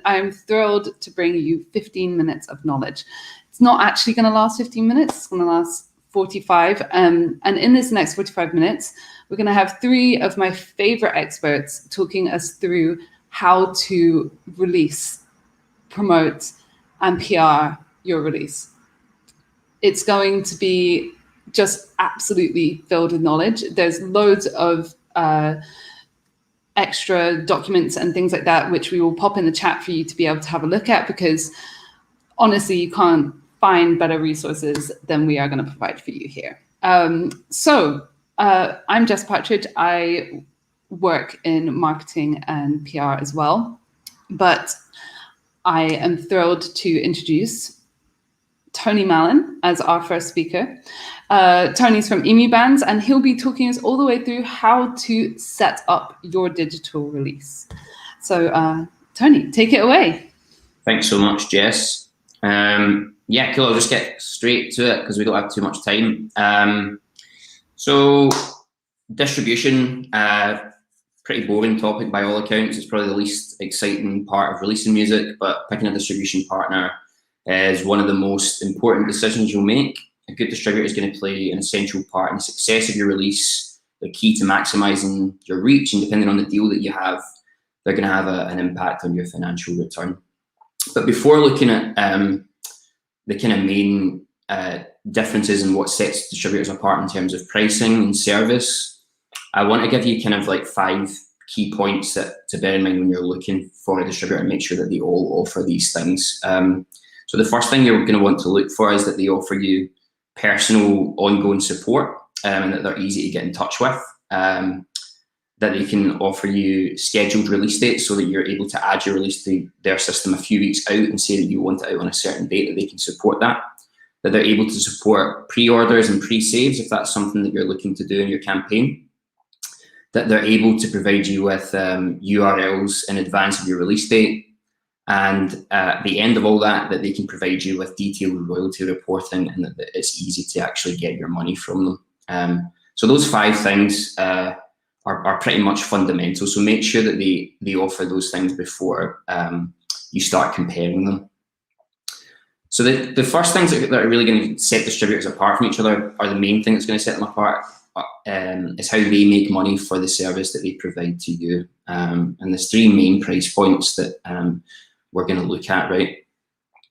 I'm thrilled to bring you 15 minutes of knowledge. It's not actually going to last 15 minutes, it's going to last 45. And in this next 45 minutes, we're going to have 3 of my favorite experts talking us through how to release, promote, and PR your release. It's going to be just absolutely filled with knowledge. There's loads of extra documents and things like that, which we will pop in the chat for you to be able to have a look at, because honestly, you can't find better resources than we are going to provide for you here. So I'm Jess Partridge. I work in marketing and PR as well, but I am thrilled to introduce Toni Malyn as our first speaker. Tony's from EmuBands, and he'll be talking us all the way through how to set up your digital release. So Toni, take it away. Thanks so much, Jess. Yeah, cool. I'll just get straight to it because we don't have too much time. So distribution, pretty boring topic by all accounts. It's probably the least exciting part of releasing music, but picking a distribution partner is one of the most important decisions you'll make. A good distributor is going to play an essential part in the success of your release. They're key to maximizing your reach, and depending on the deal that you have, they're going to have an impact on your financial return. But before looking at the kind of main differences in what sets distributors apart in terms of pricing and service, I want to give you kind of like 5 key points to bear in mind when you're looking for a distributor and make sure that they all offer these things. So the first thing you're going to want to look for is that they offer you personal ongoing support, and that they're easy to get in touch with, that they can offer you scheduled release dates so that you're able to add your release to their system a few weeks out and say that you want it out on a certain date, that they can support that they're able to support pre-orders and pre-saves if that's something that you're looking to do in your campaign, that they're able to provide you with URLs in advance of your release date, and at the end of all that, that they can provide you with detailed royalty reporting, and that it's easy to actually get your money from them. So those 5 things are pretty much fundamental. So make sure that they offer those things before you start comparing them. So the first things that are really going to set distributors apart from each other, are the main thing that's going to set them apart, is how they make money for the service that they provide to you. And there's 3 main price points that we're going to look at, right?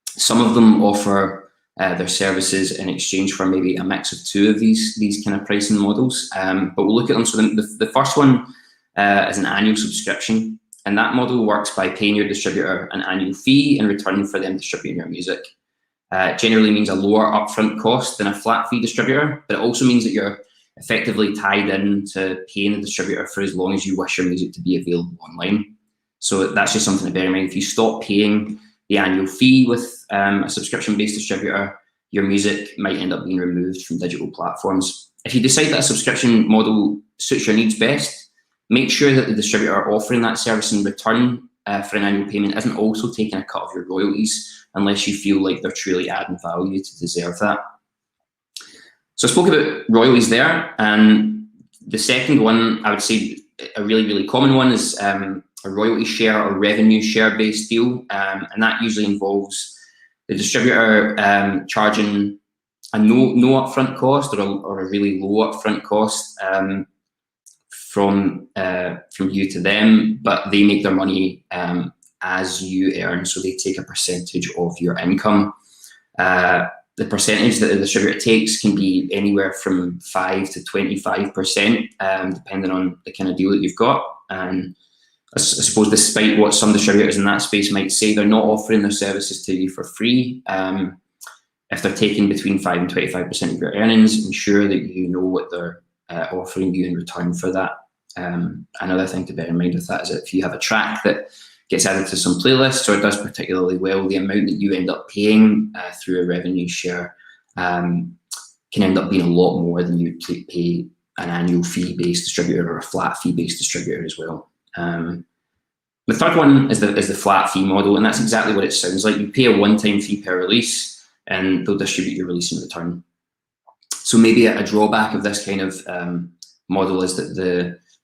Some of them offer their services in exchange for maybe a mix of 2 of these kind of pricing models, but we'll look at them. So the first one is an annual subscription, and that model works by paying your distributor an annual fee in return for them distributing your music. It generally means a lower upfront cost than a flat fee distributor, but it also means that you're effectively tied in to paying the distributor for as long as you wish your music to be available online. So that's just something to bear in mind. If you stop paying the annual fee with a subscription-based distributor, your music might end up being removed from digital platforms. If you decide that a subscription model suits your needs best, make sure that the distributor offering that service in return for an annual payment isn't also taking a cut of your royalties, unless you feel like they're truly adding value to deserve that. So I spoke about royalties there, and the second one, I would say a really, really common one, is a royalty share or revenue share based deal, and that usually involves the distributor charging a no upfront cost or a really low upfront cost from you to them, but they make their money as you earn, so they take a percentage of your income. The percentage that the distributor takes can be anywhere from 5 to 25%, depending on the kind of deal that you've got. And I suppose, despite what some distributors in that space might say, they're not offering their services to you for free. If they're taking between 5 and 25% of your earnings, ensure that you know what they're offering you in return for that. Another thing to bear in mind with that is that if you have a track that gets added to some playlists or does particularly well, the amount that you end up paying through a revenue share can end up being a lot more than you pay an annual fee-based distributor or a flat fee-based distributor as well. The third one is the flat fee model, and that's exactly what it sounds like. You pay a one-time fee per release, and they'll distribute your release in return. So maybe a drawback of this kind of model is that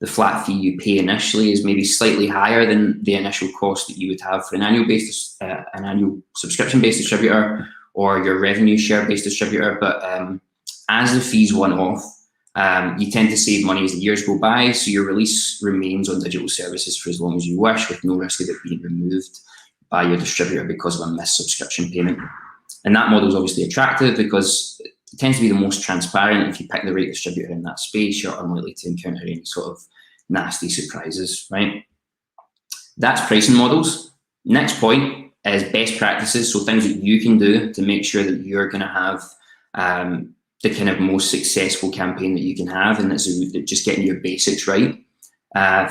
the the flat fee you pay initially is maybe slightly higher than the initial cost that you would have for an annual subscription-based distributor or your revenue share-based distributor. But as the fees one off, you tend to save money as the years go by, so your release remains on digital services for as long as you wish, with no risk of it being removed by your distributor because of a missed subscription payment. And that model is obviously attractive because it tends to be the most transparent. If you pick the right distributor in that space, you're unlikely to encounter any sort of nasty surprises, right? That's pricing models. Next point is best practices, so things that you can do to make sure that you're going to have the kind of most successful campaign that you can have, and that's just getting your basics right.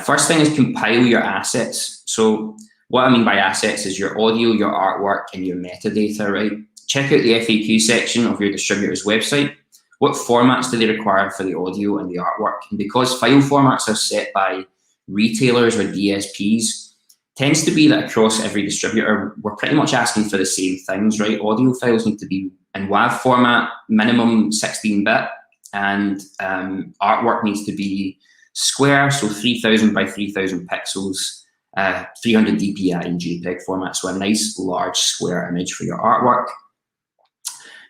First thing is compile your assets. So what I mean by assets is your audio, your artwork, and your metadata, right? Check out the FAQ section of your distributor's website. What formats do they require for the audio and the artwork? And because file formats are set by retailers or DSPs, tends to be that across every distributor, we're pretty much asking for the same things, right? Audio files need to be in WAV format, minimum 16-bit, and artwork needs to be square, so 3000 by 3000 pixels, 300 dpi in JPEG format, so a nice large square image for your artwork.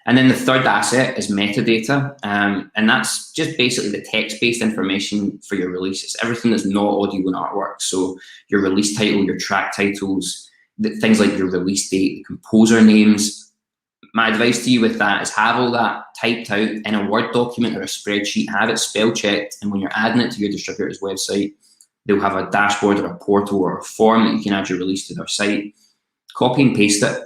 And then the third asset is metadata, and that's just basically the text-based information for your release. It's everything that's not audio and artwork, so your release title, your track titles, things like your release date, the composer names. My advice to you with that is have all that typed out in a Word document or a spreadsheet, have it spell checked, and when you're adding it to your distributor's website, they'll have a dashboard or a portal or a form that you can add your release to their site. Copy and paste it,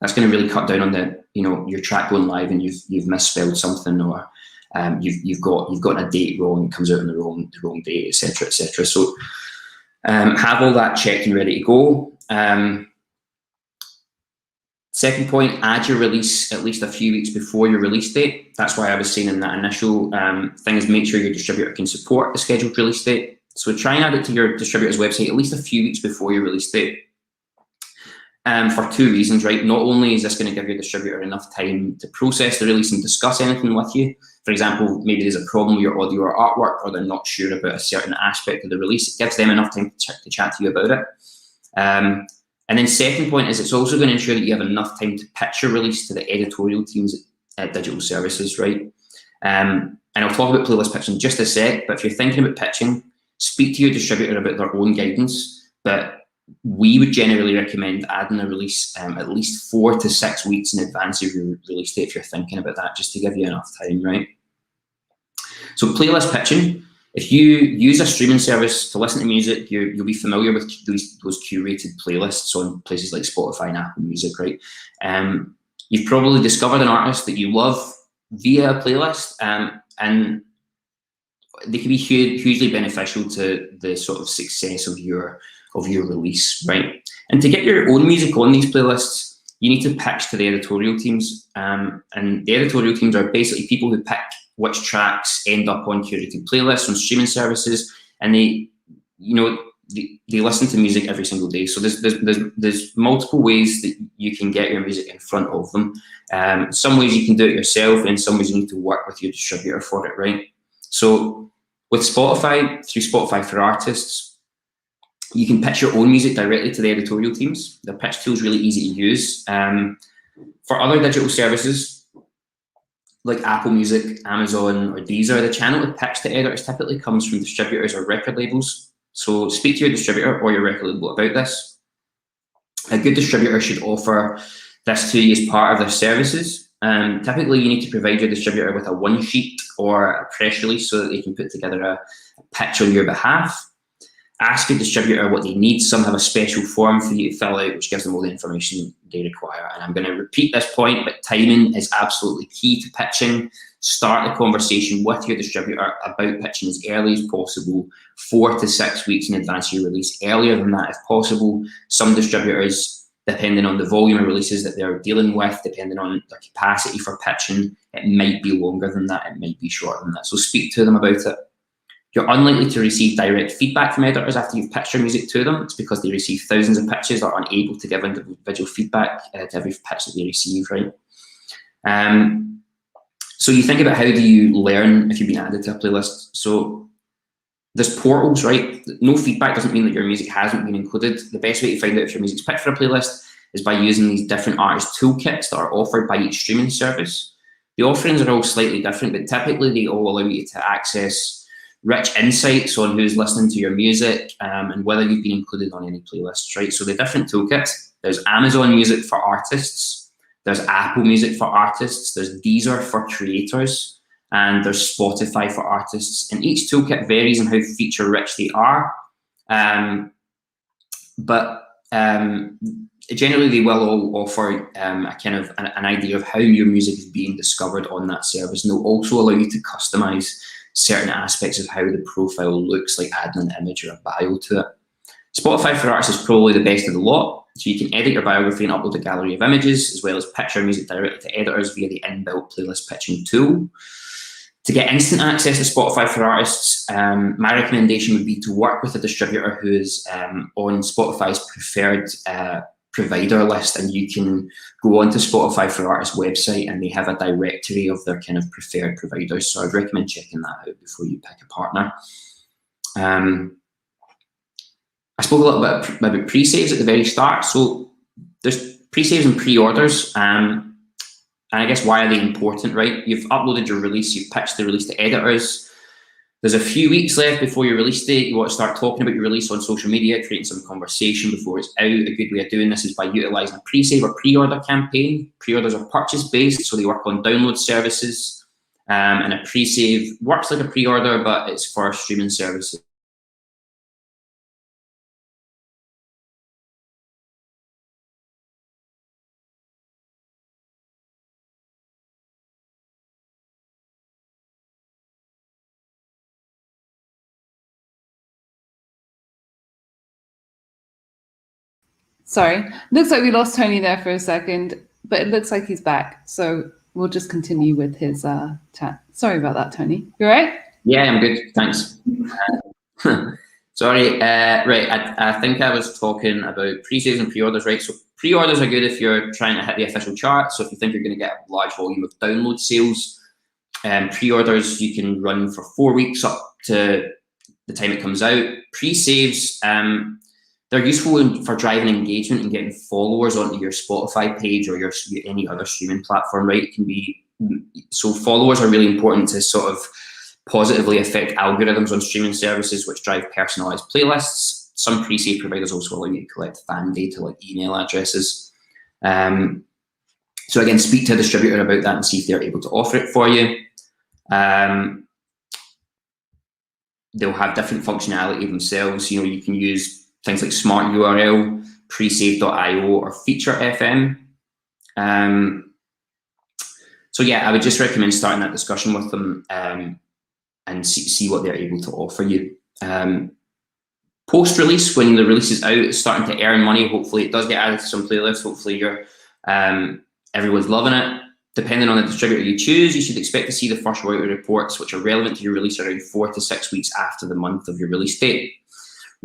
that's going to really cut down on the, your track going live and you've misspelled something, or you've got a date wrong, it comes out on the wrong date, etc., etc. So have all that checked and ready to go. Second point, add your release at least a few weeks before your release date. That's why I was saying in that initial thing is make sure your distributor can support the scheduled release date. So try and add it to your distributor's website at least a few weeks before your release date. For two reasons, right? Not only is this going to give your distributor enough time to process the release and discuss anything with you. For example, maybe there's a problem with your audio or artwork, or they're not sure about a certain aspect of the release. It gives them enough time to chat to you about it. And then second point is it's also going to ensure that you have enough time to pitch your release to the editorial teams at digital services, right? And I'll talk about playlist pitching in just a sec, but if you're thinking about pitching, speak to your distributor about their own guidance, but we would generally recommend adding a release at least 4 to 6 weeks in advance of your release date if you're thinking about that, just to give you enough time, right? So playlist pitching, if you use a streaming service to listen to music, you'll be familiar with those curated playlists on places like Spotify and Apple Music, right? You've probably discovered an artist that you love via a playlist, and they can be hugely beneficial to the sort of success of your release, right? And to get your own music on these playlists, you need to pitch to the editorial teams. And the editorial teams are basically people who pick which tracks end up on curated playlists on streaming services, and they listen to music every single day. So there's multiple ways that you can get your music in front of them. Some ways you can do it yourself, and in some ways you need to work with your distributor for it, right? So with Spotify, through Spotify for Artists, you can pitch your own music directly to the editorial teams. The pitch tool is really easy to use. For other digital services, like Apple Music, Amazon, or Deezer, the channel to pitch to editors typically comes from distributors or record labels. So speak to your distributor or your record label about this. A good distributor should offer this to you as part of their services. Typically, you need to provide your distributor with a one sheet or a press release so that they can put together a pitch on your behalf. Ask your distributor what they need. Some have a special form for you to fill out, which gives them all the information they require. And I'm going to repeat this point, but timing is absolutely key to pitching. Start the conversation with your distributor about pitching as early as possible, 4 to 6 weeks in advance of your release. Earlier than that, if possible. Some distributors, depending on the volume of releases that they're dealing with, depending on their capacity for pitching, it might be longer than that, it might be shorter than that. So speak to them about it. You're unlikely to receive direct feedback from editors after you've pitched your music to them. It's because they receive thousands of pitches that are unable to give individual feedback to every pitch that they receive, right? So you think about how do you learn if you've been added to a playlist. So there's portals, right? No feedback doesn't mean that your music hasn't been included. The best way to find out if your music's picked for a playlist is by using these different artist toolkits that are offered by each streaming service. The offerings are all slightly different, but typically they all allow you to access rich insights on who's listening to your music and whether you've been included on any playlists, right? So the different toolkits, there's Amazon Music for artists, there's Apple Music for artists, there's Deezer for creators, and there's Spotify for artists. And each toolkit varies in how feature rich they are. Generally they will all offer a kind of an idea of how your music is being discovered on that service. And they'll also allow you to customize certain aspects of how the profile looks, like adding an image or a bio to it. Spotify for artists is probably the best of the lot. So you can edit your biography and upload a gallery of images, as well as pitch your music directly to editors via the inbuilt playlist pitching tool. To get instant access to Spotify for artists, my recommendation would be to work with a distributor who is on Spotify's preferred provider list, and you can go onto Spotify for Artists website and they have a directory of their kind of preferred providers. So I'd recommend checking that out before you pick a partner. I spoke a little bit about pre-saves at the very start. So there's pre-saves and pre-orders. And I guess why are they important, right? You've uploaded your release, you've pitched the release to editors. There's a few weeks left before your release date. You want to start talking about your release on social media, creating some conversation before it's out. A good way of doing this is by utilizing a pre-save or pre-order campaign. Pre-orders are purchase-based, so they work on download services. And a pre-save works like a pre-order, but it's for streaming services. Sorry, looks like we lost Tony there for a second, but it looks like he's back. So we'll just continue with his chat. Sorry about that, Tony. You all right? Yeah, I'm good, thanks. Sorry, right, I think I was talking about pre-saves and pre-orders, right? So pre-orders are good if you're trying to hit the official chart. So if you think you're going to get a large volume of download sales, pre-orders you can run for 4 weeks up to the time it comes out. Pre-saves, they're useful for driving engagement and getting followers onto your Spotify page or your any other streaming platform, right? It can be, so followers are really important to sort of positively affect algorithms on streaming services, which drive personalized playlists. Some pre-save providers also allow you to collect fan data like email addresses. So again, speak to a distributor about that and see if they're able to offer it for you. They'll have different functionality themselves. You know, you can use things like Smart URL, presave.io, or Feature FM. So yeah, I would just recommend starting that discussion with them and see what they're able to offer you. Post-release, when the release is out, it's starting to earn money. Hopefully it does get added to some playlists. Hopefully everyone's loving it. Depending on the distributor you choose, you should expect to see the first royalty reports, which are relevant to your release, around 4 to 6 weeks after the month of your release date.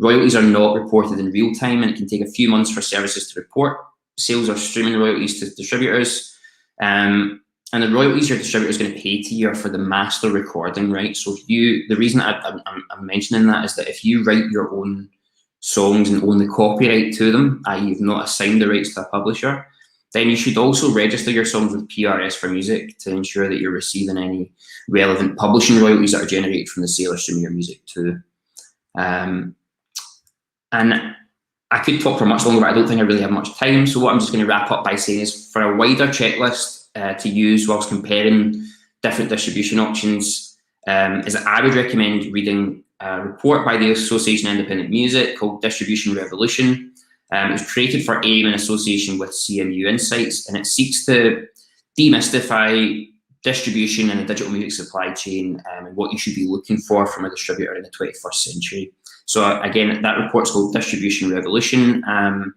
Royalties are not reported in real time, and it can take a few months for services to report. Sales are streaming royalties to distributors. And the royalties your distributor is going to pay to you are for the master recording, right? So if the reason I'm mentioning that is that if you write your own songs and own the copyright to them, i.e. you've not assigned the rights to a publisher, then you should also register your songs with PRS for Music to ensure that you're receiving any relevant publishing royalties that are generated from the sale or streaming your music too. And I could talk for much longer, but I don't think I really have much time. So what I'm just going to wrap up by saying is, for a wider checklist to use whilst comparing different distribution options, is that I would recommend reading a report by the Association of Independent Music called Distribution Revolution. It was created for AIM in association with CMU Insights, and it seeks to demystify distribution in the digital music supply chain and what you should be looking for from a distributor in the 21st century. So again, that report's called Distribution Revolution, and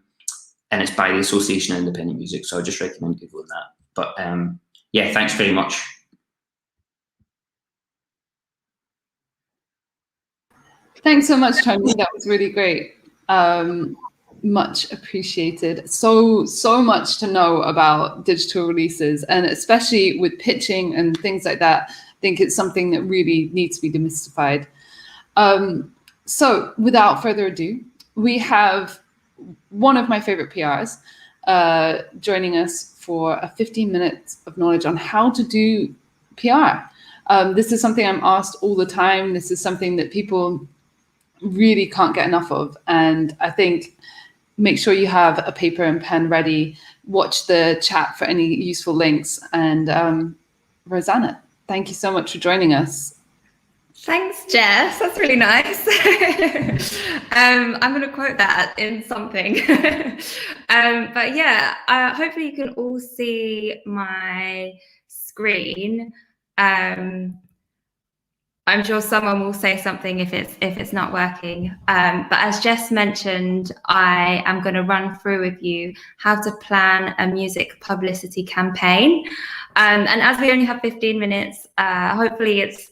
it's by the Association of Independent Music. So I just recommend Googling that. But yeah, thanks very much. Thanks so much, Tony. That was really great. much appreciated. So much to know about digital releases, and especially with pitching and things like that. I think it's something that really needs to be demystified. So without further ado, we have one of my favorite PRs joining us for a 15 minutes of knowledge on how to do PR. This is something I'm asked all the time. This is something that people really can't get enough of. And I think make sure you have a paper and pen ready. Watch the chat for any useful links. And Rosanna, thank you so much for joining us. Thanks, Jess. That's really nice. I'm going to quote that in something. But yeah, hopefully you can all see my screen. I'm sure someone will say something if it's not working. But as Jess mentioned, I am going to run through with you how to plan a music publicity campaign. And as we only have 15 minutes, hopefully it's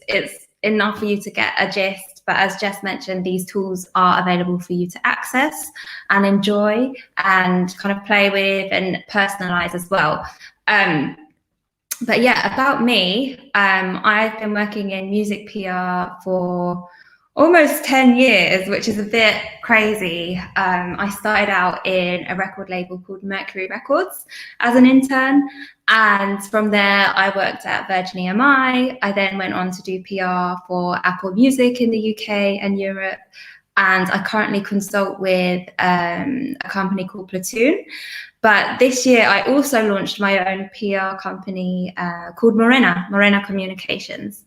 enough for you to get a gist. But as Jess mentioned, these tools are available for you to access and enjoy and kind of play with and personalize as well. But yeah, about me, I've been working in music PR for almost 10 years, which is a bit crazy. I started out in a record label called Mercury Records as an intern. And from there, I worked at Virgin EMI. I then went on to do PR for Apple Music in the UK and Europe. And I currently consult with a company called Platoon. But this year, I also launched my own PR company called Morena Communications.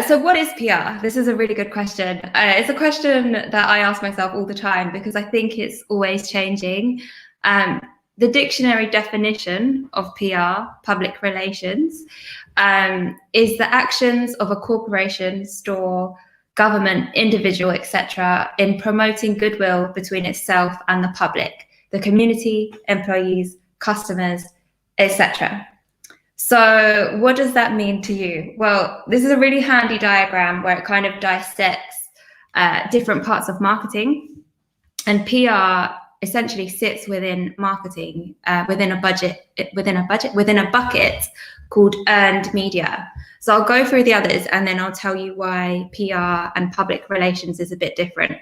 So what is PR? This is a really good question. It's a question that I ask myself all the time because I think it's always changing. The dictionary definition of PR, public relations, is the actions of a corporation, store, government, individual, etc., in promoting goodwill between itself and the public, the community, employees, customers, etc. So what does that mean to you? Well, this is a really handy diagram where it kind of dissects different parts of marketing, and PR essentially sits within marketing, within a bucket called earned media. So I'll go through the others and then I'll tell you why PR and public relations is a bit different.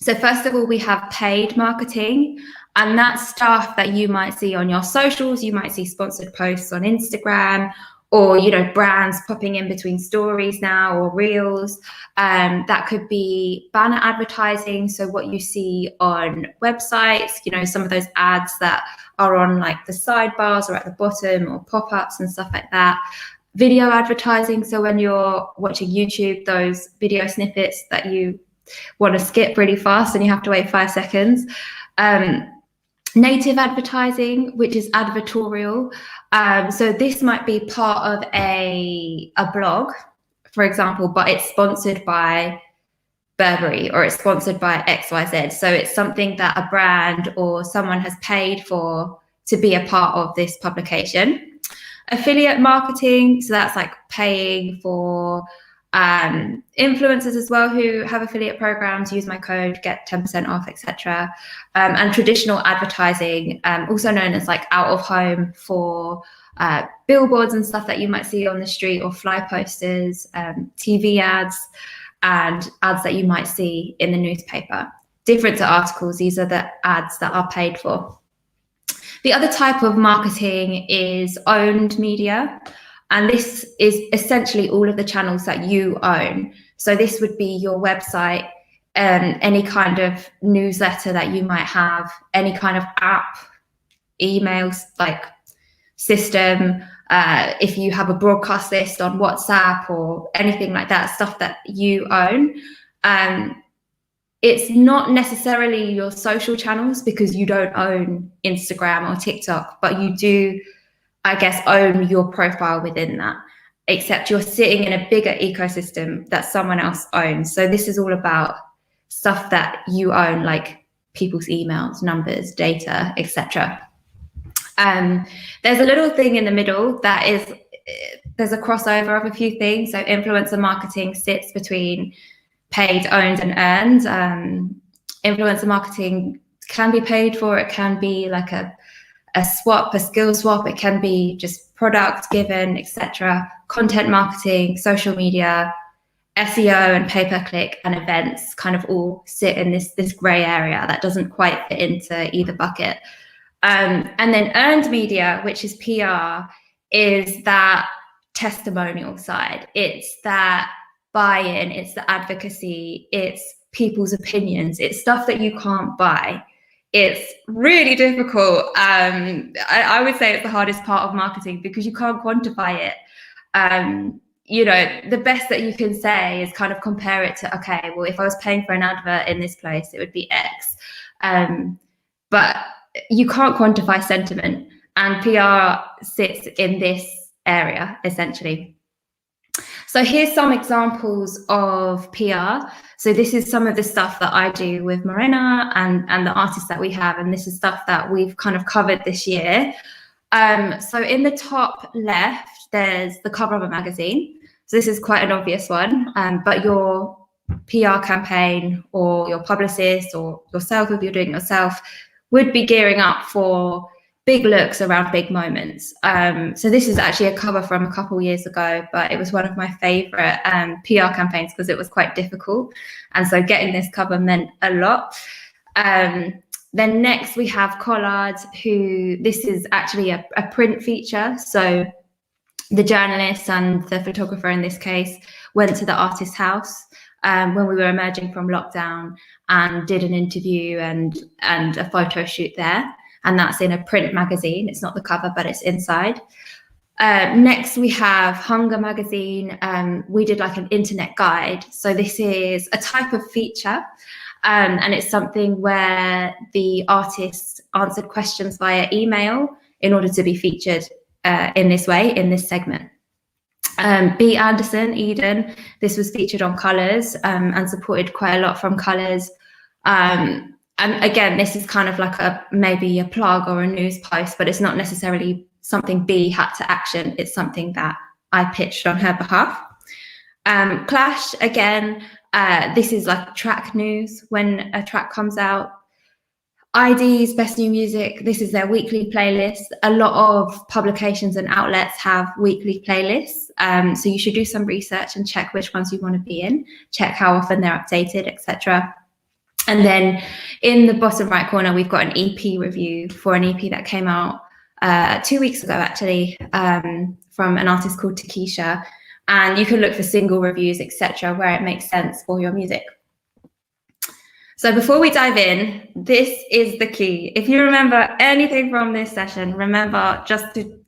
So first of all, we have paid marketing, and that's stuff that you might see on your socials. You might see sponsored posts on Instagram, or, you know, brands popping in between stories now, or reels. That could be banner advertising. So what you see on websites, you know, some of those ads that are on like the sidebars or at the bottom, or pop-ups and stuff like that. Video advertising. So when you're watching YouTube, those video snippets that you want to skip really fast and you have to wait 5 seconds. Native advertising, which is advertorial. So this might be part of a blog, for example, but it's sponsored by Burberry or it's sponsored by XYZ. So it's something that a brand or someone has paid for to be a part of this publication. Affiliate marketing, so that's like paying for influencers as well who have affiliate programs, use my code, get 10% off, etc. And traditional advertising, also known as like out of home, for billboards and stuff that you might see on the street, or fly posters, TV ads, and ads that you might see in the newspaper. Different to articles, these are the ads that are paid for. The other type of marketing is owned media. And this is essentially all of the channels that you own. So this would be your website, any kind of newsletter that you might have, any kind of app, emails, like system, if you have a broadcast list on WhatsApp or anything like that, stuff that you own. It's not necessarily your social channels because you don't own Instagram or TikTok, but you do, I guess, own your profile within that, except you're sitting in a bigger ecosystem that someone else owns. So this is all about stuff that you own, like people's emails, numbers, data, etc. There's a little thing in the middle that is, there's a crossover of a few things. So influencer marketing sits between paid, owned, and earned. Influencer marketing can be paid for. It can be like a swap, a skill swap. It can be just product given, etc. Content marketing, social media, SEO, and pay-per-click and events kind of all sit in this gray area that doesn't quite fit into either bucket. And then earned media, which is PR, is that testimonial side. It's that buy-in, it's the advocacy, it's people's opinions, it's stuff that you can't buy. It's really difficult. I would say it's the hardest part of marketing because you can't quantify it. You know, the best that you can say is kind of compare it to, okay, well, if I was paying for an advert in this place, it would be X. But you can't quantify sentiment, and PR sits in this area, essentially. So here's some examples of PR. So this is some of the stuff that I do with Morena and the artists that we have, and this is stuff that we've kind of covered this year. So in the top left, there's the cover of a magazine. So this is quite an obvious one, but your PR campaign or your publicist or yourself, if you're doing it yourself, would be gearing up for big looks around big moments. So this is actually a cover from a couple years ago, but it was one of my favorite PR campaigns because it was quite difficult. And so getting this cover meant a lot. Then next we have Collards, this is actually a print feature. So the journalist and the photographer in this case went to the artist's house when we were emerging from lockdown and did an interview and a photo shoot there. And that's in a print magazine. It's not the cover, but it's inside. Next, we have Hunger magazine. We did like an internet guide. So this is a type of feature. And it's something where the artist answered questions via email in order to be featured in this way, in this segment. B. Anderson, Eden, this was featured on Colours and supported quite a lot from Colours. And again, this is kind of like maybe a plug or a news post, but it's not necessarily something B had to action. It's something that I pitched on her behalf. Clash, again, this is like track news when a track comes out. ID's Best New Music, this is their weekly playlist. A lot of publications and outlets have weekly playlists. So you should do some research and check which ones you want to be in, check how often they're updated, etc. And then in the bottom right corner, we've got an EP review for an EP that came out 2 weeks ago, actually, from an artist called Takesha. And you can look for single reviews, etc., where it makes sense for your music. So before we dive in, this is the key. If you remember anything from this session, remember just to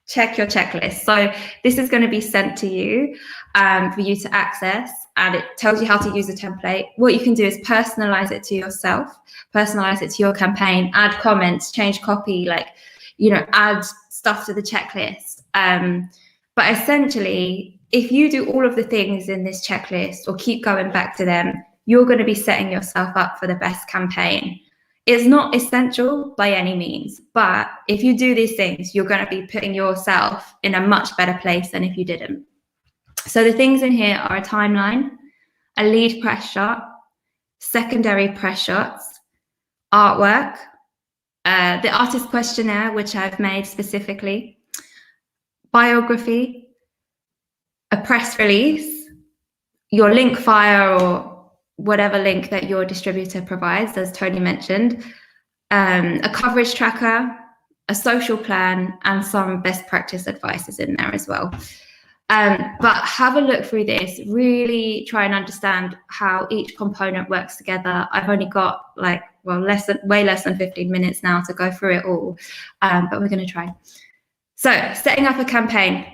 check your checklist. So this is going to be sent to you for you to access, and it tells you how to use a template. What you can do is personalize it to yourself, personalize it to your campaign, add comments, change copy, add stuff to the checklist. But essentially, if you do all of the things in this checklist or keep going back to them, you're going to be setting yourself up for the best campaign. It's not essential by any means, but if you do these things, you're going to be putting yourself in a much better place than if you didn't. So the things in here are a timeline, a lead press shot, secondary press shots, artwork, the artist questionnaire, which I've made specifically, biography, a press release, your link file or whatever link that your distributor provides, as Toni mentioned, a coverage tracker, a social plan, and some best practice advice is in there as well. But have a look through this, really try and understand how each component works together. I've only got way less than 15 minutes now to go through it all, but we're going to try. So setting up a campaign,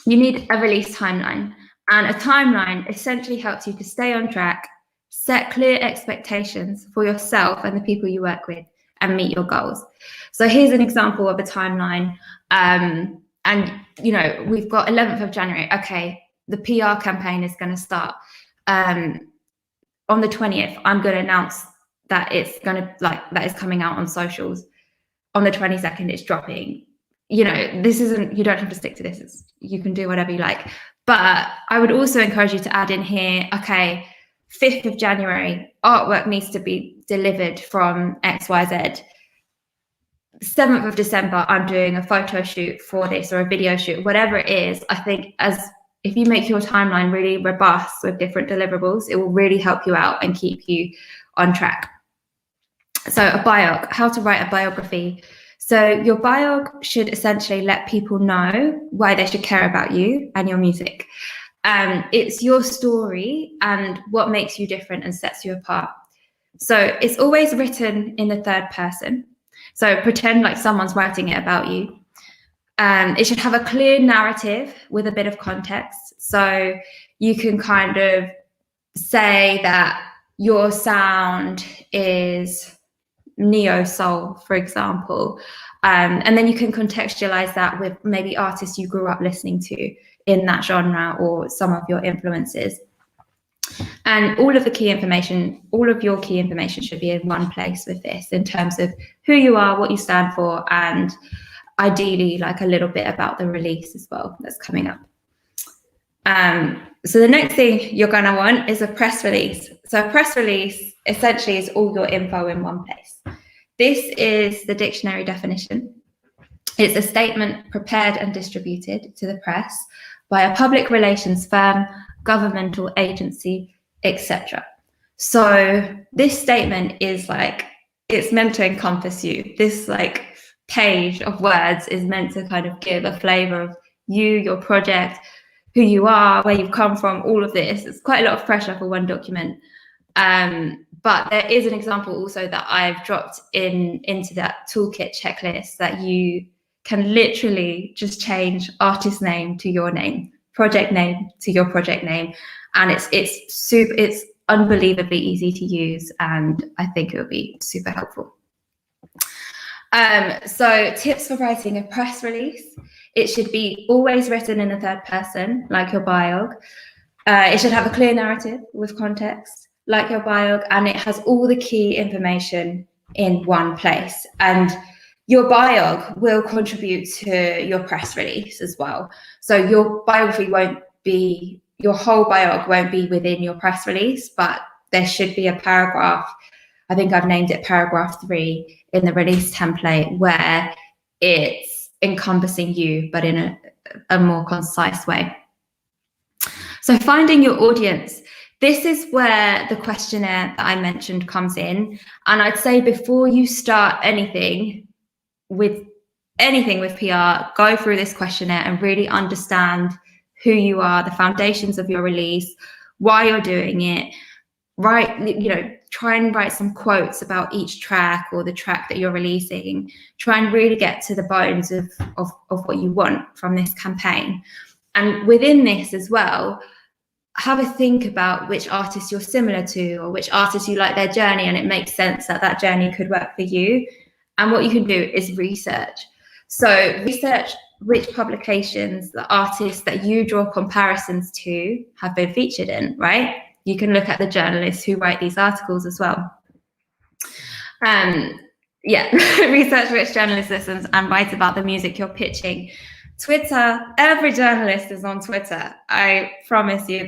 you need a release timeline, and a timeline essentially helps you to stay on track, set clear expectations for yourself and the people you work with, and meet your goals. So here's an example of a timeline. And, we've got 11th of January. Okay, the PR campaign is going to start. On the 20th, I'm going to announce that that is coming out on socials. On the 22nd, it's dropping. You don't have to stick to this. You can do whatever you like. But I would also encourage you to add in here, okay, 5th of January, artwork needs to be delivered from XYZ. 7th of December, I'm doing a photo shoot for this or a video shoot, whatever it is. I think if you make your timeline really robust with different deliverables, it will really help you out and keep you on track. So a biog, how to write a biography. So your biog should essentially let people know why they should care about you and your music. It's your story and what makes you different and sets you apart. So it's always written in the third person. So pretend like someone's writing it about you. It should have a clear narrative with a bit of context. So you can kind of say that your sound is neo soul, for example. And then you can contextualize that with maybe artists you grew up listening to in that genre or some of your influences. And all of your key information should be in one place with this in terms of who you are, what you stand for, and ideally like a little bit about the release as well that's coming up. So the next thing you're going to want is a press release. So a press release essentially is all your info in one place. This is the dictionary definition. It's a statement prepared and distributed to the press by a public relations firm, governmental agency, etc. So this statement is like, it's meant to encompass you. This like page of words is meant to kind of give a flavor of you, your project, who you are, where you've come from, all of this. It's quite a lot of pressure for one document. But there is an example also that I've dropped into that toolkit checklist that you can literally just change artist name to your name, project name to your project name. And it's unbelievably easy to use, and I think it will be super helpful. So tips for writing a press release. It should be always written in the third person, like your biog. It should have a clear narrative with context, like your biog, and it has all the key information in one place. And your biog will contribute to your press release as well. So your biography your whole biog won't be within your press release, but there should be a paragraph. I think I've named it paragraph 3 in the release template, where it's encompassing you, but in a more concise way. So finding your audience. This is where the questionnaire that I mentioned comes in. And I'd say before you start anything with PR, go through this questionnaire and really understand who you are, the foundations of your release, why you're doing it. Try and write some quotes about each track or the track that you're releasing. Try and really get to the bones of what you want from this campaign. And within this as well, have a think about which artists you're similar to or which artists you like their journey and it makes sense that journey could work for you. And what you can do is research. So research which publications the artists that you draw comparisons to have been featured in, right? You can look at the journalists who write these articles as well. Research which journalist listens and write about the music you're pitching. Twitter, every journalist is on Twitter. I promise you,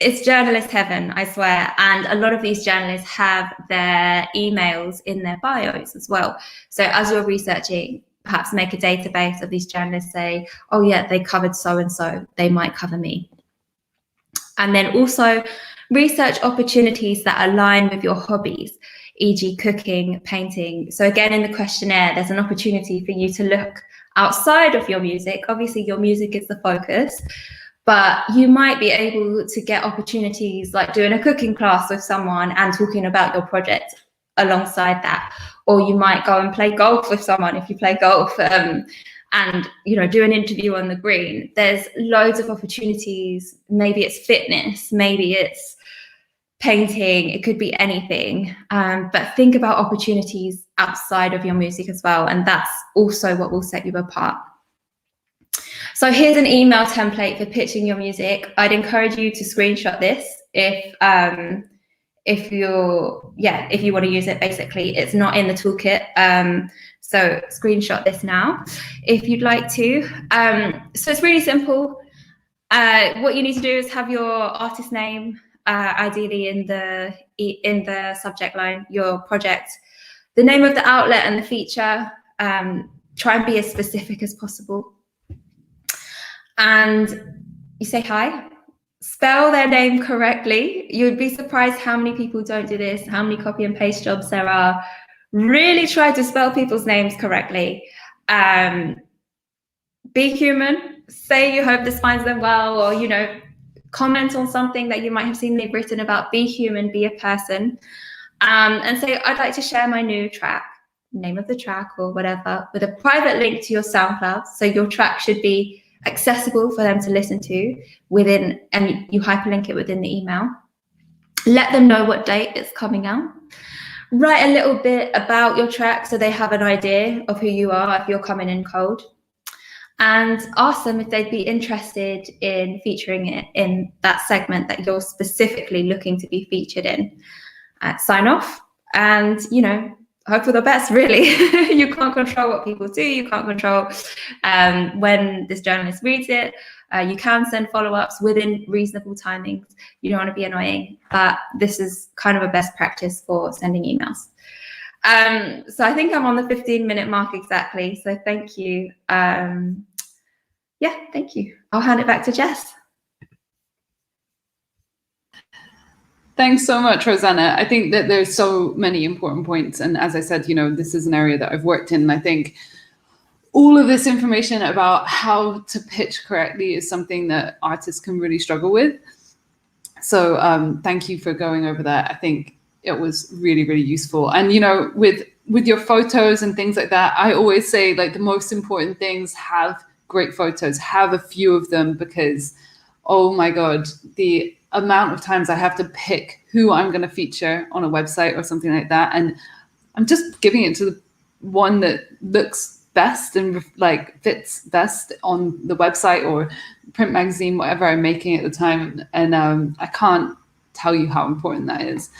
it's journalist heaven, I swear. And a lot of these journalists have their emails in their bios as well. So as you're researching, perhaps make a database of these journalists, say, oh yeah, they covered so-and-so, they might cover me. And then also research opportunities that align with your hobbies, e.g. cooking, painting. So again, in the questionnaire, there's an opportunity for you to look outside of your music. Obviously, your music is the focus, but you might be able to get opportunities like doing a cooking class with someone and talking about your project alongside that. Or you might go and play golf with someone if you play golf, and do an interview on the green. There's loads of opportunities. Maybe it's fitness, maybe it's painting, it could be anything. But think about opportunities outside of your music as well, and that's also what will set you apart. So here's an email template for pitching your music. I'd encourage you to screenshot this if you want to use it. Basically, it's not in the toolkit. So screenshot this now if you'd like to. So it's really simple. What you need to do is have your artist name ideally in the subject line, your project, the name of the outlet and the feature. Try and be as specific as possible. And you say hi. Spell their name correctly. You'd be surprised how many people don't do this, how many copy and paste jobs there are. Really try to spell people's names correctly. Be human. Say you hope this finds them well, or, you know, comment on something that you might have seen they've written about. Be human, be a person. And say, I'd like to share my new track, name of the track or whatever, with a private link to your SoundCloud. So your track should be accessible for them to listen to within, and you hyperlink it within the email. Let them know what date it's coming out. Write a little bit about your track so they have an idea of who you are if you're coming in cold. And ask them if they'd be interested in featuring it in that segment that you're specifically looking to be featured in. Sign off and, you know, hope for the best, really. You can't control what people do. You can't control when this journalist reads it. You can send follow-ups within reasonable timings. You don't want to be annoying, but this is kind of a best practice for sending emails. So I think I'm on the 15-minute mark exactly. So thank you. Yeah, thank you. I'll hand it back to Jess. Thanks so much, Rosanna. I think that there's so many important points. And as I said, you know, this is an area that I've worked in. And I think all of this information about how to pitch correctly is something that artists can really struggle with. So thank you for going over that. I think it was really, really useful. And, you know, with your photos and things like that, I always say, like, the most important things, have great photos, have a few of them, because, oh my God, the amount of times I have to pick who I'm going to feature on a website or something like that. And I'm just giving it to the one that looks best and like fits best on the website or print magazine, whatever I'm making at the time. And I can't tell you how important that is.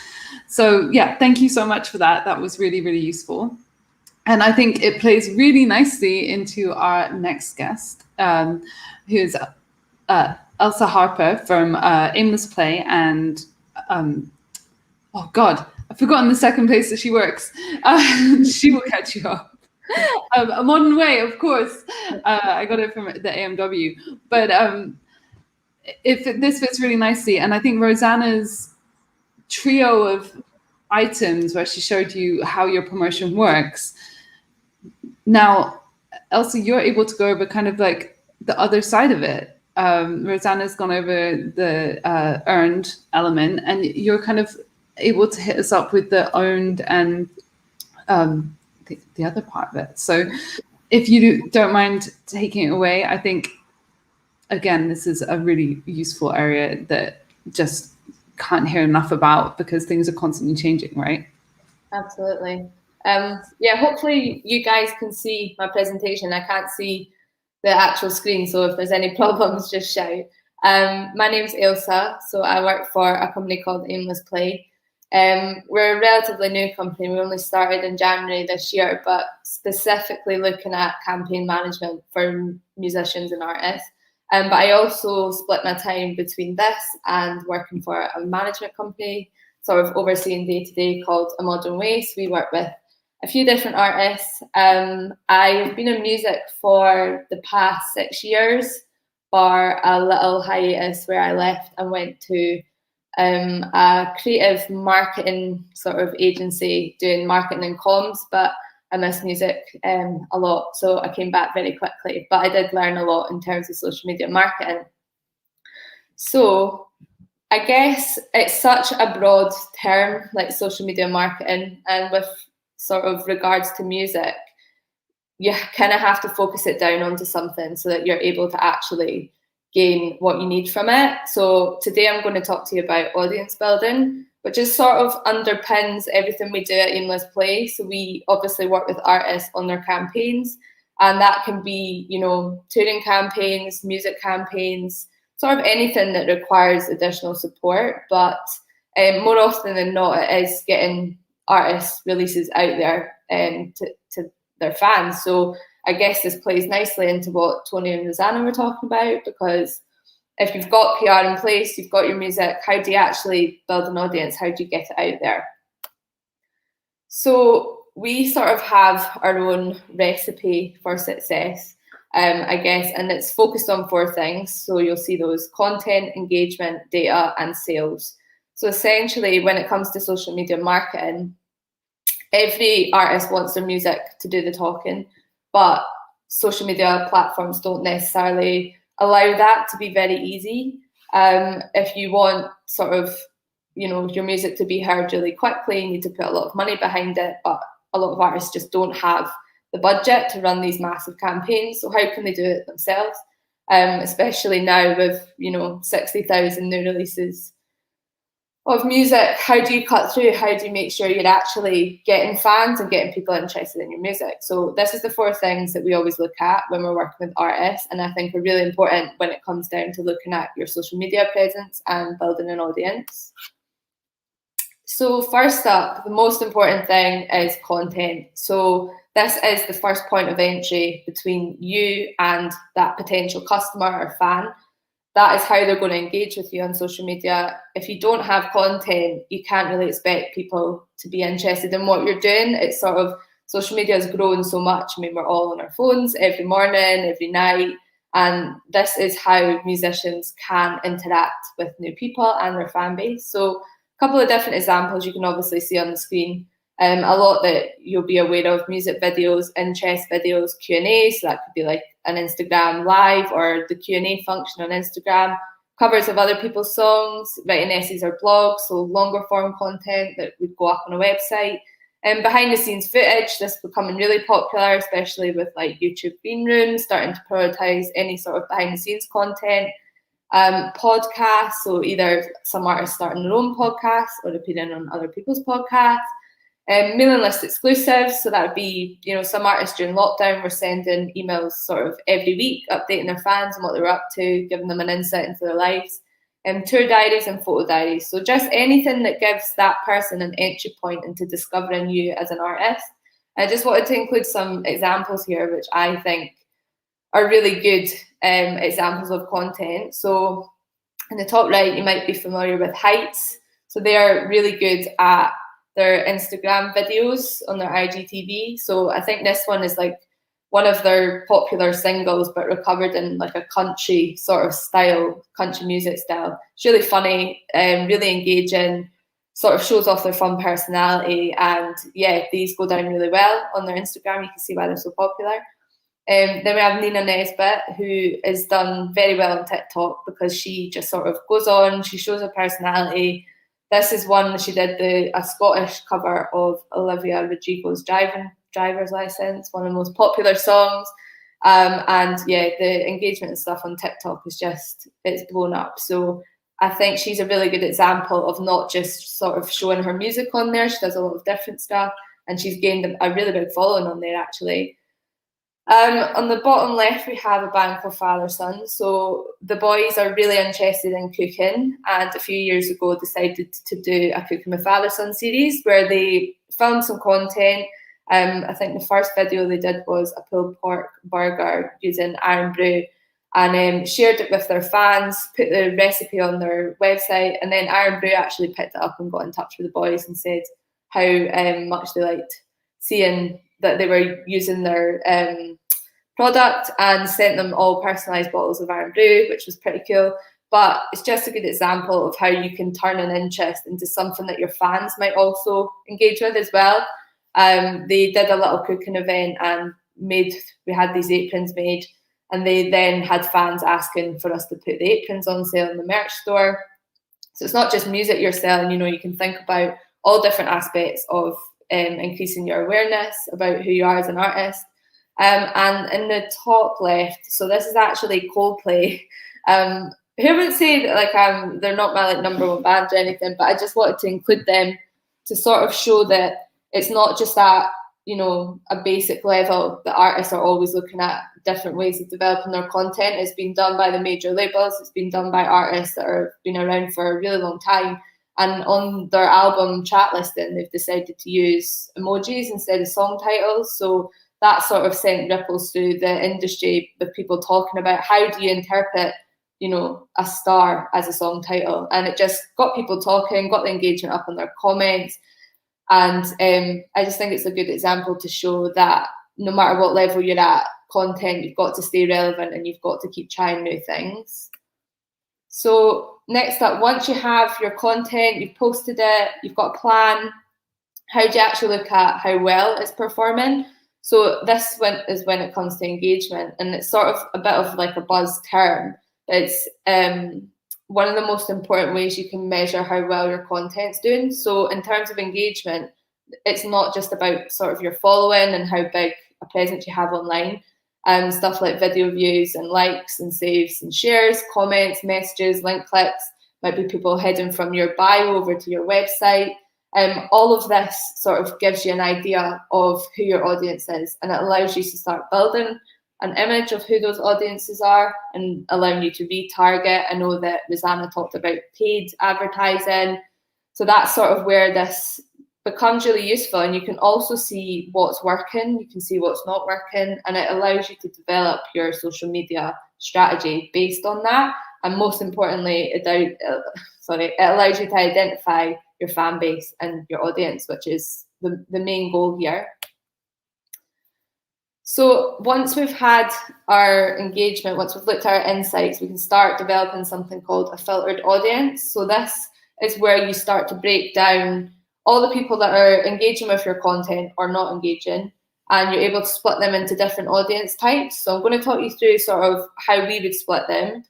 So yeah, thank you so much for that. That was really, really useful. And I think it plays really nicely into our next guest, who's Ailsa Harper from Aimless Play and, oh God, I've forgotten the second place that she works. She will catch you up. A Modern Way, of course. I got it from the AMW. But this fits really nicely. And I think Rosanna's trio of items where she showed you how your promotion works. Now, Ailsa, you're able to go over kind of like the other side of it. Rosanna's gone over the earned element, and you're kind of able to hit us up with the owned and the other part of it. So if you don't mind taking it away, I think, again, this is a really useful area that just can't hear enough about because things are constantly changing, right? Absolutely. Yeah, hopefully you guys can see my presentation. I can't see the actual screen, so if there's any problems, just shout. My name's Ailsa, so I work for a company called Aimless Play. We're a relatively new company. We only started in January this year, but specifically looking at campaign management for musicians and artists. But I also split my time between this and working for a management company, sort of overseeing day-to-day, called A Modern Way. So we work with a few different artists. I've been in music for the past 6 years, bar a little hiatus where I left and went to a creative marketing sort of agency doing marketing and comms, but I miss music a lot, so I came back very quickly. But I did learn a lot in terms of social media marketing. So I guess it's such a broad term, like social media marketing, and with sort of regards to music, you kind of have to focus it down onto something so that you're able to actually gain what you need from it. So today I'm going to talk to you about audience building, which is sort of underpins everything we do at Aimless Play. So we obviously work with artists on their campaigns, and that can be, you know, touring campaigns, music campaigns, sort of anything that requires additional support. But more often than not, it is getting artist releases out there to their fans. So I guess this plays nicely into what Toni and Rosanna were talking about, because if you've got PR in place, you've got your music, how do you actually build an audience? How do you get it out there? So we sort of have our own recipe for success, I guess, and it's focused on 4 things. So you'll see those: content, engagement, data, and sales. So essentially, when it comes to social media marketing, every artist wants their music to do the talking, but social media platforms don't necessarily allow that to be very easy. If you want sort of, you know, your music to be heard really quickly, you need to put a lot of money behind it, but a lot of artists just don't have the budget to run these massive campaigns. So how can they do it themselves? Especially now with, you know, 60,000 new releases of music. How do you cut through? How do you make sure you're actually getting fans and getting people interested in your music? So this is the 4 things that we always look at when we're working with artists, and I think are really important when it comes down to looking at your social media presence and building an audience. So first up, the most important thing is content. So this is the first point of entry between you and that potential customer or fan. That is how they're going to engage with you on social media. If you don't have content, you can't really expect people to be interested in what you're doing. It's sort of, social media has grown so much. I mean, we're all on our phones every morning, every night, and this is how musicians can interact with new people and their fan base. So a couple of different examples you can obviously see on the screen. A lot that you'll be aware of: music videos, interest videos, Q&A. So that could be like an Instagram live or the Q&A function on Instagram. Covers of other people's songs, writing essays or blogs, so longer form content that would go up on a website. And behind the scenes footage, this is becoming really popular, especially with like YouTube green rooms starting to prioritize any sort of behind the scenes content. Podcasts, so either some artists starting their own podcasts or appearing on other people's podcasts. Mailing list exclusives, so that would be, you know, some artists during lockdown were sending emails sort of every week, updating their fans on what they were up to, giving them an insight into their lives. Tour diaries and photo diaries, so just anything that gives that person an entry point into discovering you as an artist. I just wanted to include some examples here which I think are really good examples of content. So in the top right, you might be familiar with Heights. So they are really good at their Instagram videos on their IGTV. So I think this one is like one of their popular singles, but recovered in like a country sort of style, country music style. It's really funny, really engaging, sort of shows off their fun personality. And yeah, these go down really well on their Instagram. You can see why they're so popular. Then we have Nina Nesbitt, who is done very well on TikTok because she just sort of goes on, she shows her personality. This is one she did a Scottish cover of Olivia Rodrigo's Driver's License, one of the most popular songs. And yeah, the engagement and stuff on TikTok is just, it's blown up. So I think she's a really good example of not just sort of showing her music on there. She does a lot of different stuff, and she's gained a really big following on there actually. On the bottom left, we have a band called Father Son. So the boys are really interested in cooking, and a few years ago decided to do a Cooking with Father Son series where they filmed some content. I think the first video they did was a pulled pork burger using Iron Brew, and shared it with their fans, put the recipe on their website, and then Iron Brew actually picked it up and got in touch with the boys and said how much they liked seeing that they were using their product, and sent them all personalised bottles of Iron Brew, which was pretty cool. But it's just a good example of how you can turn an interest into something that your fans might also engage with as well. They did a little cooking event and we had these aprons made, and they then had fans asking for us to put the aprons on sale in the merch store. So it's not just music you're selling, you know, you can think about all different aspects of increasing your awareness about who you are as an artist. And in the top left, so this is actually Coldplay. Who would say that like they're not my like #1 band or anything, but I just wanted to include them to sort of show that it's not just at, you know, a basic level. The artists are always looking at different ways of developing their content. It's been done by the major labels. It's been done by artists that have been around for a really long time. And on their album chat listing, they've decided to use emojis instead of song titles. So that sort of sent ripples through the industry with people talking about how do you interpret you know, a star as a song title. And it just got people talking, got the engagement up on their comments. And I just think it's a good example to show that no matter what level you're at, content, you've got to stay relevant and you've got to keep trying new things. So next up, once you have your content, you've posted it, you've got a plan, how do you actually look at how well it's performing? So this is when it comes to engagement, and it's sort of a bit of like a buzz term. It's one of the most important ways you can measure how well your content's doing. So in terms of engagement, it's not just about sort of your following and how big a presence you have online. Stuff like video views and likes and saves and shares, comments, messages, link clicks, might be people heading from your bio over to your website. All of this sort of gives you an idea of who your audience is, and it allows you to start building an image of who those audiences are and allowing you to retarget. I know that Rosanna talked about paid advertising. So that's sort of where this becomes really useful, and you can also see what's working, you can see what's not working, and it allows you to develop your social media strategy based on that. And most importantly, it allows you to identify your fan base and your audience, which is the main goal here. So once we've had our engagement, once we've looked at our insights, we can start developing something called a filtered audience. So this is where you start to break down all the people that are engaging with your content or not engaging, and you're able to split them into different audience types. So I'm going to talk you through sort of how we would split them.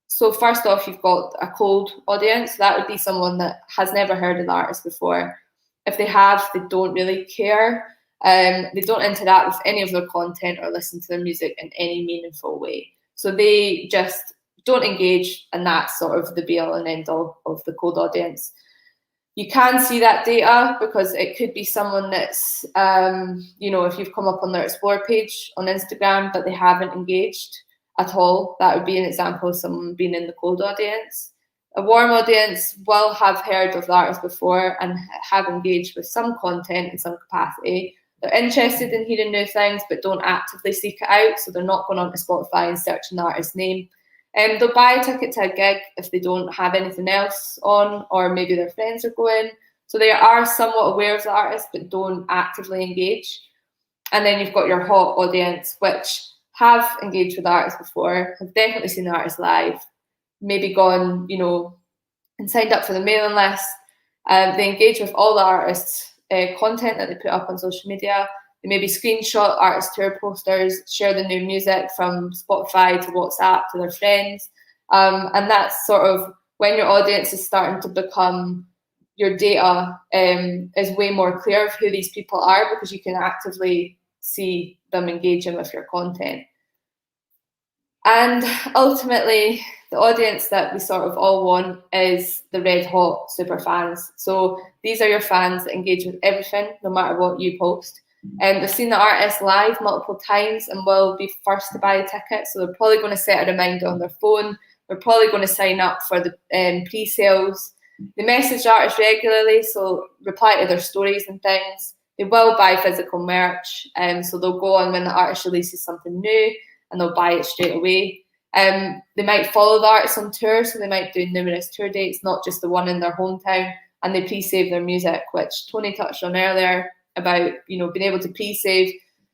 So first off, you've got a cold audience. That would be someone that has never heard of the artist before. If they have, they don't really care. They don't interact with any of their content or listen to their music in any meaningful way. So they just don't engage, and that's sort of the be-all and end-all of the cold audience. You can see that data because it could be someone that's, you know, if you've come up on their Explore page on Instagram but they haven't engaged at all, that would be an example of someone being in the cold audience. A warm audience will have heard of the artist before and have engaged with some content in some capacity. They're interested in hearing new things but don't actively seek it out, so they're not going onto Spotify and searching the artist's name. They'll buy a ticket to a gig if they don't have anything else on, or maybe their friends are going. So they are somewhat aware of the artist but don't actively engage. And then you've got your hot audience, which have engaged with the artist before, have definitely seen the artist live, maybe gone, you know, and signed up for the mailing list. They engage with all the artists' content that they put up on social media. They maybe screenshot artist tour posters, share the new music from Spotify to WhatsApp to their friends. And that's sort of when your audience is starting to become, your data is way more clear of who these people are, because you can actively see them engaging with your content. And ultimately, the audience that we sort of all want is the red hot super fans. So these are your fans that engage with everything, no matter what you post. They've seen the artist live multiple times and will be first to buy a ticket. So they're probably going to set a reminder on their phone. They're probably going to sign up for the pre-sales. They message artists regularly, so reply to their stories and things. They will buy physical merch. So they'll go on when the artist releases something new and they'll buy it straight away. They might follow the artist on tour, so they might do numerous tour dates, not just the one in their hometown, and they pre-save their music, which Toni touched on earlier about, you know, being able to pre-save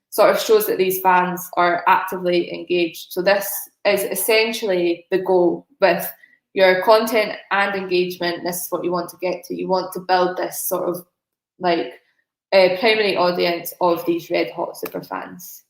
sort of shows that these fans are actively engaged. So this is essentially the goal with your content and engagement. This is what you want to get to. You want to build this sort of like a primary audience of these red hot super fans.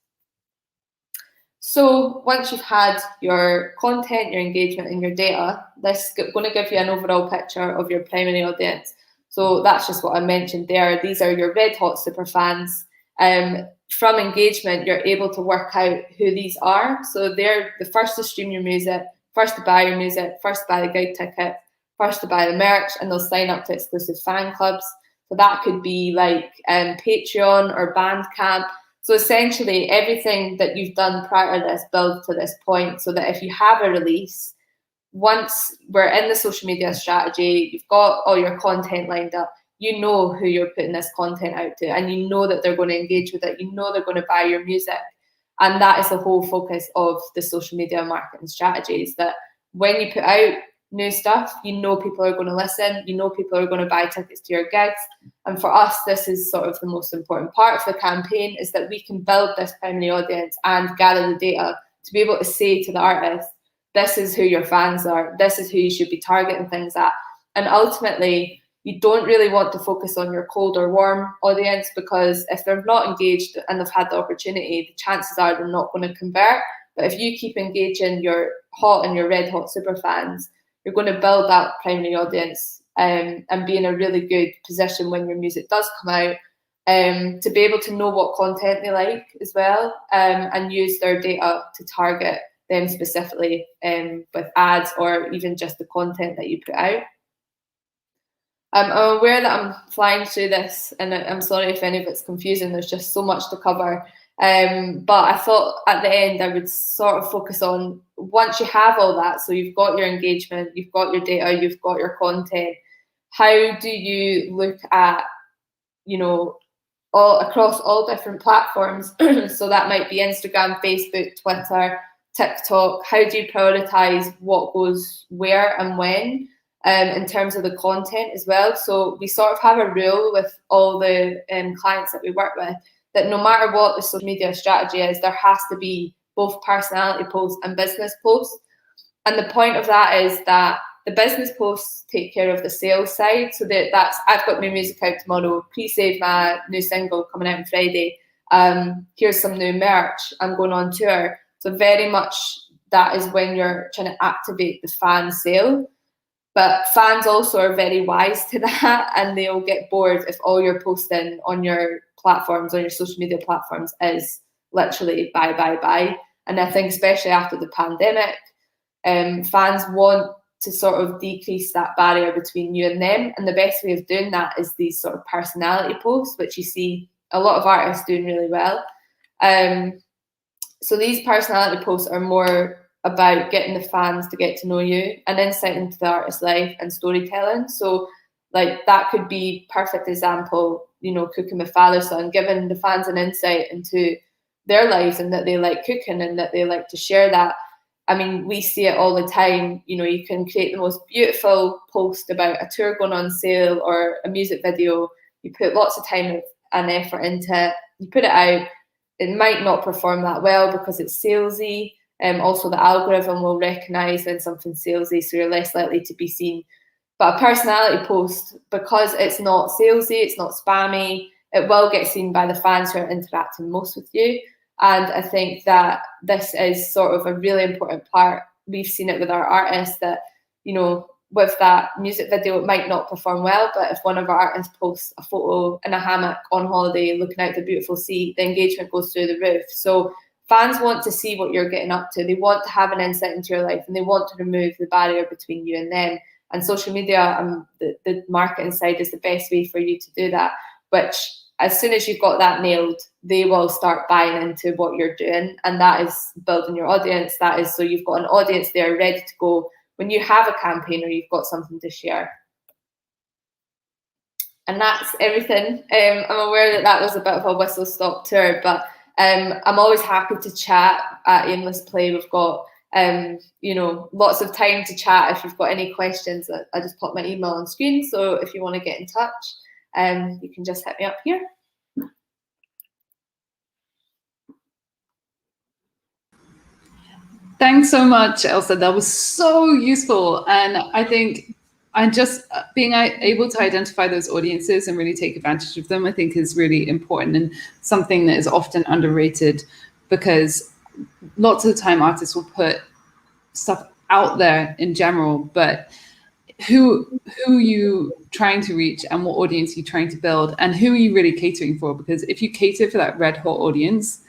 So once you've had your content, your engagement, and your data, this is going to give you an overall picture of your primary audience. So that's just what I mentioned there. These are your red hot super fans. From engagement, you're able to work out who these are. So they're the first to stream your music, first to buy your music, first to buy the gig ticket, first to buy the merch, and they'll sign up to exclusive fan clubs. So that could be like Patreon or Bandcamp. So essentially everything that you've done prior to this builds to this point, so that if you have a release, once we're in the social media strategy, you've got all your content lined up, you know who you're putting this content out to, and you know that they're going to engage with it, you know they're going to buy your music. And that is the whole focus of the social media marketing strategies, that when you put out new stuff, you know people are going to listen, you know people are going to buy tickets to your gigs. And for us, this is sort of the most important part of the campaign, is that we can build this primary audience and gather the data to be able to say to the artist, this is who your fans are, this is who you should be targeting things at. And ultimately, you don't really want to focus on your cold or warm audience, because if they're not engaged and they've had the opportunity, the chances are they're not going to convert. But if you keep engaging your hot and your red hot super fans, you're going to build that primary audience and be in a really good position when your music does come out, to be able to know what content they like as well, and use their data to target them specifically with ads or even just the content that you put out. I'm aware that I'm flying through this, and I'm sorry if any of it's confusing. There's just so much to cover. But I thought at the end I would sort of focus on, once you have all that, so you've got your engagement, you've got your data, you've got your content, how do you look at, you know, all across all different platforms? So that might be Instagram, Facebook, Twitter, TikTok. How do you prioritize what goes where and when? In terms of the content as well. So we sort of have a rule with all the clients that we work with, that no matter what the social media strategy is, there has to be both personality posts and business posts. And the point of that is that the business posts take care of the sales side. So that's, I've got my music out tomorrow, pre-save my new single coming out on Friday. Here's some new merch, I'm going on tour. So very much that is when you're trying to activate the fan sale. But fans also are very wise to that, and they'll get bored if all you're posting on your platforms, on your social media platforms, is literally buy, buy, buy. And I think especially after the pandemic, fans want to sort of decrease that barrier between you and them. And the best way of doing that is these sort of personality posts, which you see a lot of artists doing really well. So these personality posts are more about getting the fans to get to know you, and insight into the artist's life and storytelling. So like that could be perfect example, you know, cooking with father son, giving the fans an insight into their lives and that they like cooking and that they like to share that. I mean, we see it all the time. You know, you can create the most beautiful post about a tour going on sale or a music video. You put lots of time and effort into it. You put it out. It might not perform that well because it's salesy. Also, the algorithm will recognise when something's salesy, so you're less likely to be seen. But a personality post, because it's not salesy, it's not spammy, it will get seen by the fans who are interacting most with you. And I think that this is sort of a really important part. We've seen it with our artists that, you know, with that music video, it might not perform well, but if one of our artists posts a photo in a hammock on holiday looking out the beautiful sea, the engagement goes through the roof. So fans want to see what you're getting up to. They want to have an insight into your life, and they want to remove the barrier between you and them. And social media and the marketing side is the best way for you to do that, which as soon as you've got that nailed, they will start buying into what you're doing. And that is building your audience. That is, so you've got an audience there ready to go when you have a campaign or you've got something to share. And that's everything. I'm aware that that was a bit of a whistle-stop tour, but I'm always happy to chat at Aimless Play. We've got, you know, lots of time to chat. If you've got any questions, I just put my email on screen. So if you want to get in touch, you can just hit me up here. Thanks so much, Ailsa. That was so useful. And I think just being able to identify those audiences and really take advantage of them, I think is really important and something that is often underrated, because lots of the time artists will put stuff out there in general, but who are you trying to reach and what audience are you trying to build and who are you really catering for? Because if you cater for that red hot audience,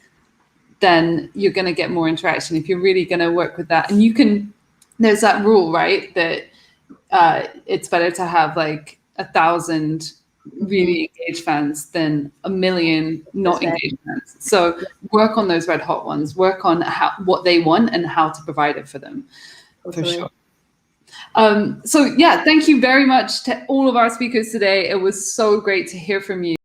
then you're going to get more interaction. If you're really going to work with that, and you can, there's that rule, right, that it's better to have like 1,000 really engaged fans than 1 million not engaged fans. So work on those red hot ones, work on what they want and how to provide it for them, for sure. So yeah, thank you very much to all of our speakers today. It was so great to hear from you.